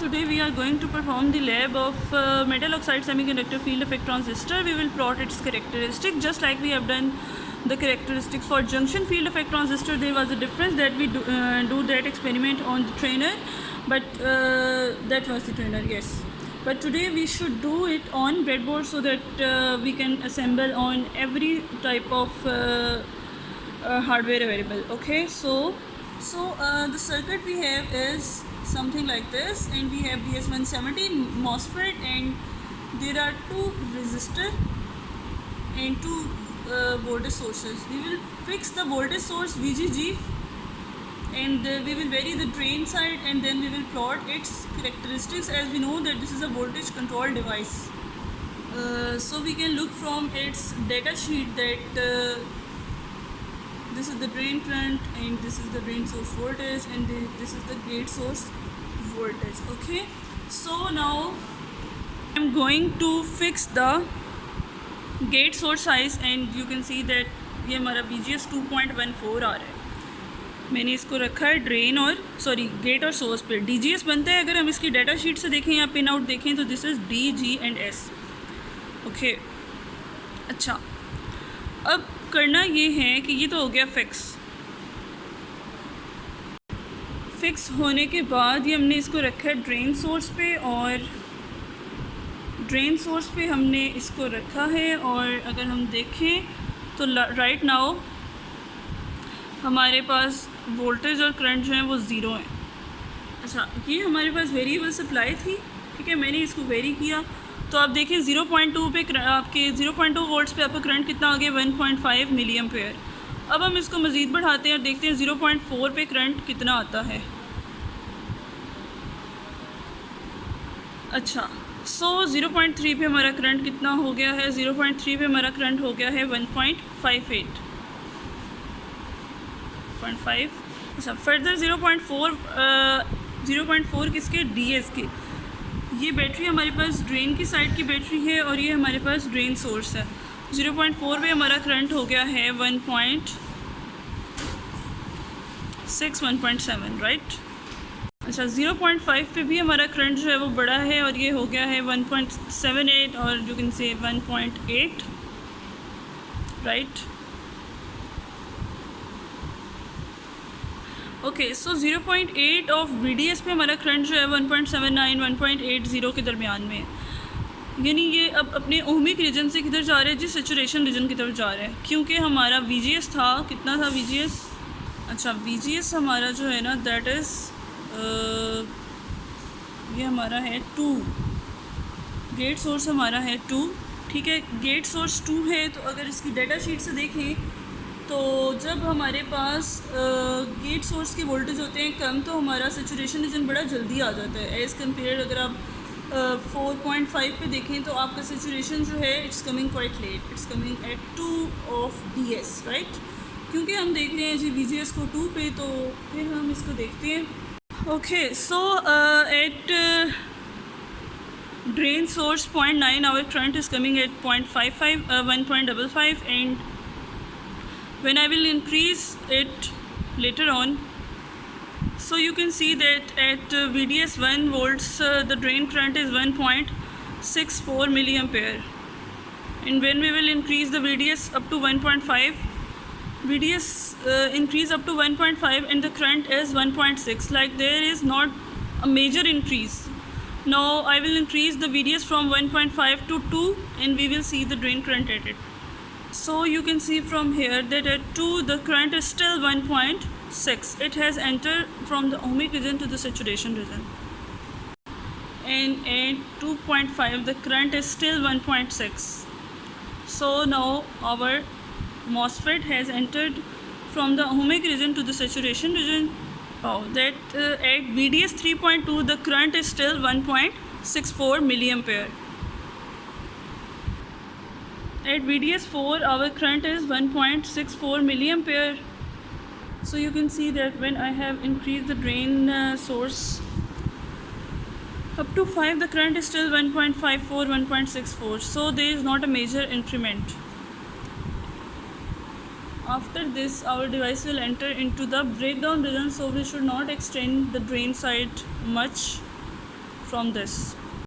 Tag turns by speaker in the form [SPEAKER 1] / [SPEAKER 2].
[SPEAKER 1] today we are going to perform the lab of metal oxide semiconductor field effect transistor. We will plot its characteristic just like we have done the characteristics for junction field effect transistor. There was a difference that we do that experiment on the trainer, but that was the trainer, yes. But today we should do it on breadboard so that we can assemble on every type of hardware available. Okay, so the circuit we have is something like this, and we have BS170 MOSFET, and there are two resistor and two voltage sources. We will fix the voltage source VGG, and we will vary the drain side, and then we will plot its characteristics, as we know that this is a voltage control device. So we can look from its data sheet that this is the drain current, and this is the drain source voltage, and this is the gate source voltage. Okay, so now I'm going to fix the gate source size, and you can see that ये हमारा VGS 2.14 आ रहा है. मैंने इसको रखा है drain और gate और सोर्स पे. DGS बनता है, अगर हम इसकी डाटा शीट से देखें या पिन आउट देखें तो this is D, G and S. Okay, अच्छा, अब करना ये है कि ये तो हो गया फिक्स होने के बाद ये हमने इसको रखा है ड्रेन सोर्स पे, और ड्रेन सोर्स पे हमने इसको रखा है. और अगर हम देखें तो राइट नाउ हमारे पास वोल्टेज और करंट जो है वो ज़ीरो है. अच्छा, ये हमारे पास वेरिएबल सप्लाई थी, ठीक है, मैंने इसको वेरी किया. तो आप देखें 0.2 पे आपके 0.2 वोल्ट्स पे आपका करंट कितना आ गया, 1.5 मिली एम्पेयर. अब हम इसको मज़ीद बढ़ाते हैं और देखते हैं 0.4 पे करंट कितना आता है. अच्छा, सो 0.3 पे हमारा करंट कितना हो गया है, 0.3 पे हमारा करंट हो गया है 1.58. अच्छा, फर्दर 0.4 किसके, DS के. ये बैटरी हमारे पास ड्रेन की साइड की बैटरी है, और ये हमारे पास ड्रेन सोर्स है. 0.4 पे हमारा करंट हो गया है 1.6, 1.7, राइट. अच्छा, 0.5 पे भी हमारा करंट जो है वो बड़ा है, और ये हो गया है 1.78, और you can say 1.8, right. Okay, so 0.8 of VDS पे हमारा करंट जो है 1.79, 1.80 के दरमियान में. यानी ये अब अपने ओहमिक रीजन से किधर जा रहे हैं जी, सेचुरेशन रीजन की तरफ जा रहे हैं, क्योंकि हमारा VGS था, कितना था VGS. अच्छा, VGS हमारा जो है ना दैट इज़ ये हमारा है 2. गेट सोर्स हमारा है 2, ठीक है. गेट सोर्स 2 है, तो अगर इसकी डाटा शीट से देखें तो जब हमारे पास गेट सोर्स के वोल्टेज होते हैं कम, तो हमारा सेचुरेशन रीजन बड़ा जल्दी आ जाता है एज़ कम्पेयर. अगर आप 4.5 पे देखें तो आपका सेचुरेशन जो है it's coming quite late, it's coming at 2 of DS, right. क्योंकि हम देख रहे हैं जी VGS को 2 पे, तो फिर हम इसको देखते हैं. Okay, so eight drain source 0.9 our current is coming at 0.55, 1.55, and when I will increase it later on, so you can see that at VDS 1 volts the drain current is 1.64 milliampere, and when we will increase the VDS up to 1.5, VDS increase up to 1.5 and the current is 1.6, like there is not a major increase. Now I will increase the VDS from 1.5 to 2, and we will see the drain current at it. So you can see from here that at 2 the current is still 1.6. It has entered from the ohmic region to the saturation region, and at 2.5 the current is still 1.6. So now our MOSFET has entered from the ohmic region to the saturation region. That at VDS 3.2 the current is still 1.64 milliampere. At VDS 4 our current is 1.64 milliampere. So you can see that when I have increased the drain source up to 5, the current is still 1.54, 1.64. So there is not a major increment. After this our device will enter into the breakdown region, so we should not extend the drain side much. from this.